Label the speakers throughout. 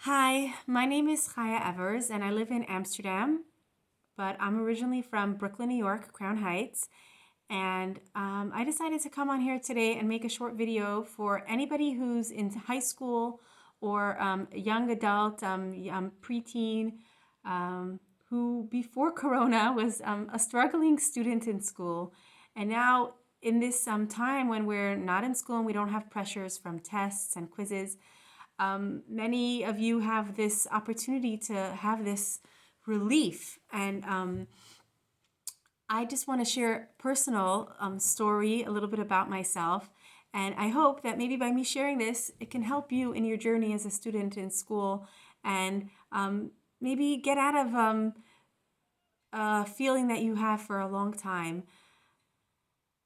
Speaker 1: Hi, my name is Chayaevers and I live in Amsterdam, but I'm originally from Brooklyn, New York, Crown Heights. And I decided to come on here today and make a short video for anybody who's in high school or young adult, preteen, um, who before Corona was a struggling student in school. And now, in this time when we're not in school and we don't have pressures from tests and quizzes, many of you have this opportunity to have this relief. And I just want to share a personal story, a little bit about myself. And I hope that maybe by me sharing this, it can help you in your journey as a student in school and maybe get out of a feeling that you have for a long time.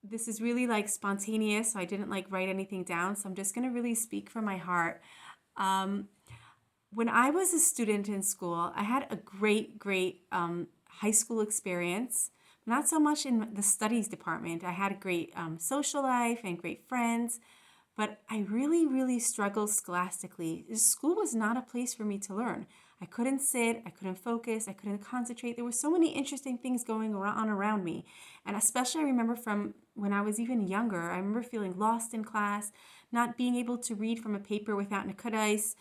Speaker 1: This is really like spontaneous, so I didn't like write anything down. So I'm just going to really speak from my heart. Um, when I was a student in school, I had a great high school experience. Not so much in the studies department. I had a great social life and great friends, but I really struggled scholastically. School was not a place for me to learn. I couldn't sit, I couldn't focus, I couldn't concentrate. There were so many interesting things going on around me. And especially I remember from when I was even younger, I remember feeling lost in class, not being able to read from a paper without Nikudais,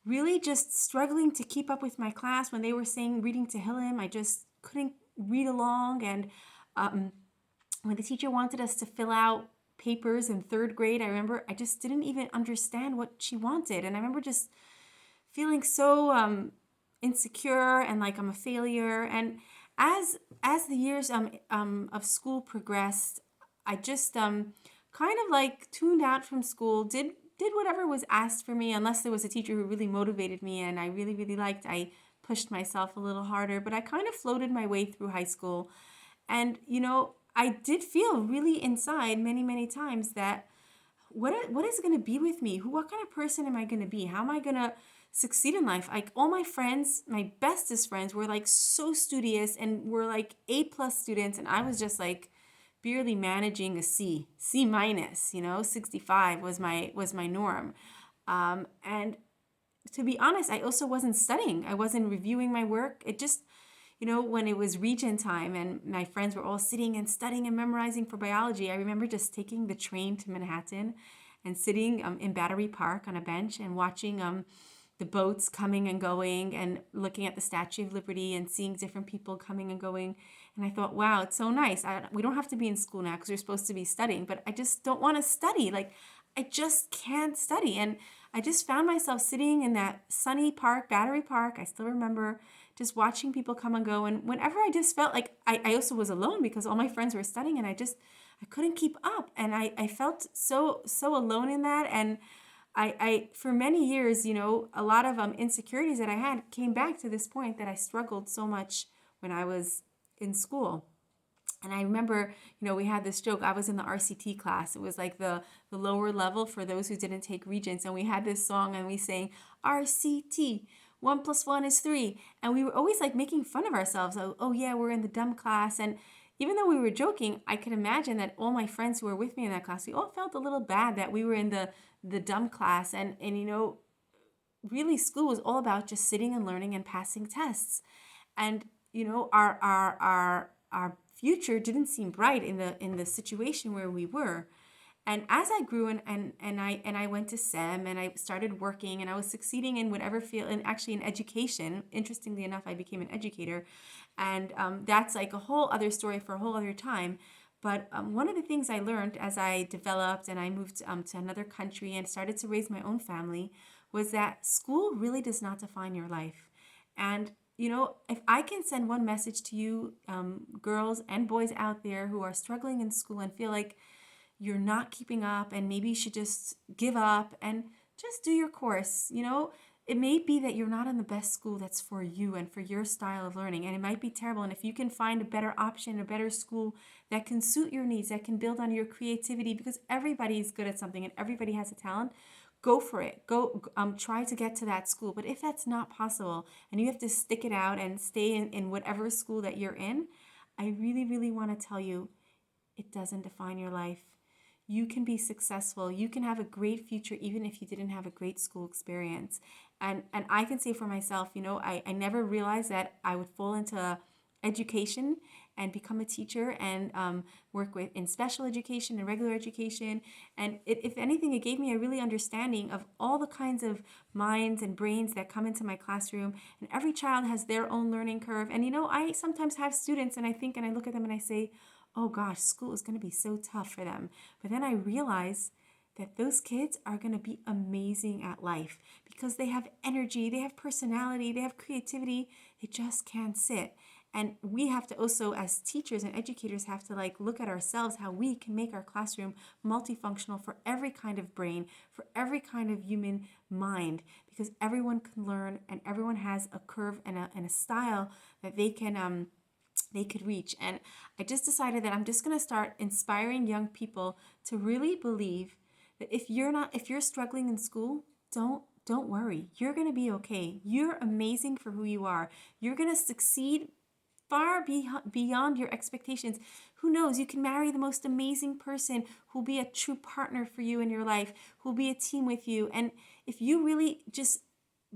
Speaker 1: really just struggling to keep up with my class. When they were saying reading Tehillim, I just couldn't read along. And when the teacher wanted us to fill out papers in third grade, I remember I just didn't even understand what she wanted. And I remember just feeling so insecure and like I'm a failure. And as the years of school progressed, I just kind of like tuned out from school, did whatever was asked for me, unless there was a teacher who really motivated me and I really liked. I pushed myself a little harder, but I kind of floated my way through high school. And I did feel really inside many times that what is going to be with me? What kind of person am I going to be? How am I going to succeed in life? Like all my friends, my bestest friends were like so studious and were like A+ students, and I was just like barely managing a C minus. 65 was my norm. And to be honest, I also wasn't studying. I wasn't reviewing my work. It just, when it was region time and my friends were all sitting and studying and memorizing for biology, I remember just taking the train to Manhattan and sitting in Battery Park on a bench and watching the boats coming and going and looking at the Statue of Liberty and seeing different people coming and going. And I thought, wow, it's so nice. We don't have to be in school now because we're supposed to be studying, but I just don't want to study. Like, I just can't study. And I just found myself sitting in that sunny park, Battery Park. I still remember just watching people come and go. And whenever I just felt like I also was alone because all my friends were studying and I couldn't keep up. And I felt so alone in that. And I for many years, a lot of insecurities that I had came back to this point that I struggled so much when I was in school. And I remember, we had this joke. I was in the RCT class. It was like the lower level for those who didn't take Regents. And we had this song and we sang RCT, 1+1 is 3. And we were always like making fun of ourselves. Oh yeah, we're in the dumb class. And even though we were joking, I could imagine that all my friends who were with me in that class, we all felt a little bad that we were in the dumb class. And really school was all about just sitting and learning and passing tests. And our future didn't seem bright in the situation where we were. And as I grew and I went to SEM and I started working and I was succeeding in whatever field, and actually in education. Interestingly enough, I became an educator, and that's like a whole other story for a whole other time. But one of the things I learned as I developed and I moved to another country and started to raise my own family was that school really does not define your life. And if I can send one message to you, girls and boys out there who are struggling in school and feel like you're not keeping up and maybe you should just give up and just do your course. It may be that you're not in the best school that's for you and for your style of learning, and it might be terrible. And if you can find a better option, a better school that can suit your needs, that can build on your creativity, because everybody is good at something and everybody has a talent, go for it. Go try to get to that school. But if that's not possible and you have to stick it out and stay in whatever school that you're in, I really want to tell you, it doesn't define your life. you can be successful. You can have a great future even if you didn't have a great school experience. And I can say for myself, I never realized that I would fall into education and become a teacher and work with in special education and regular education. And if anything, it gave me a really understanding of all the kinds of minds and brains that come into my classroom. And every child has their own learning curve. And I sometimes have students and I think and I look at them and I say, oh gosh, school is going to be so tough for them. But then I realize that those kids are going to be amazing at life because they have energy, they have personality, they have creativity. They just can't sit. And we have to also, as teachers and educators, have to look at ourselves, how we can make our classroom multifunctional for every kind of brain, for every kind of human mind, because everyone can learn and everyone has a curve and a style that they could reach. And I just decided that I'm just going to start inspiring young people to really believe that if you're struggling in school, don't worry. You're going to be okay. You're amazing for who you are. You're going to succeed far beyond your expectations. Who knows? You can marry the most amazing person who'll be a true partner for you in your life, who'll be a team with you. And if you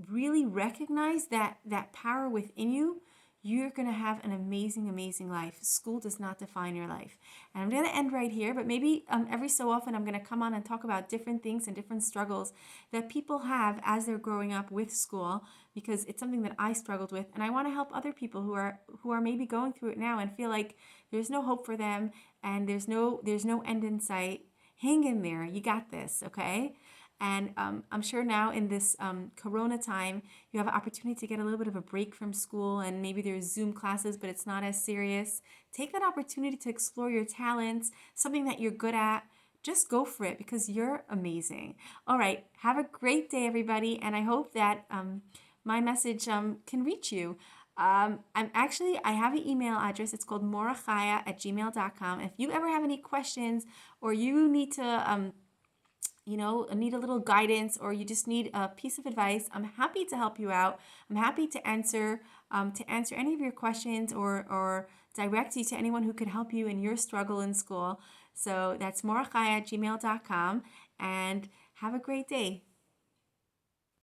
Speaker 1: really recognize that power within you, you're going to have an amazing, amazing life. School does not define your life. And I'm going to end right here, but maybe every so often I'm going to come on and talk about different things and different struggles that people have as they're growing up with school, because it's something that I struggled with. And I want to help other people who are maybe going through it now and feel like there's no hope for them and there's no end in sight. Hang in there. You got this, okay? And I'm sure now in this Corona time, you have an opportunity to get a little bit of a break from school, and maybe there's Zoom classes, but it's not as serious. Take that opportunity to explore your talents, something that you're good at. Just go for it because you're amazing. All right, have a great day, everybody, and I hope that my message can reach you. I have an email address. It's called morahchaya@gmail.com. If you ever have any questions or you need to need a little guidance or you just need a piece of advice, I'm happy to help you out. I'm happy to answer any of your questions or direct you to anyone who could help you in your struggle in school. So that's morahchaya@gmail.com, and have a great day.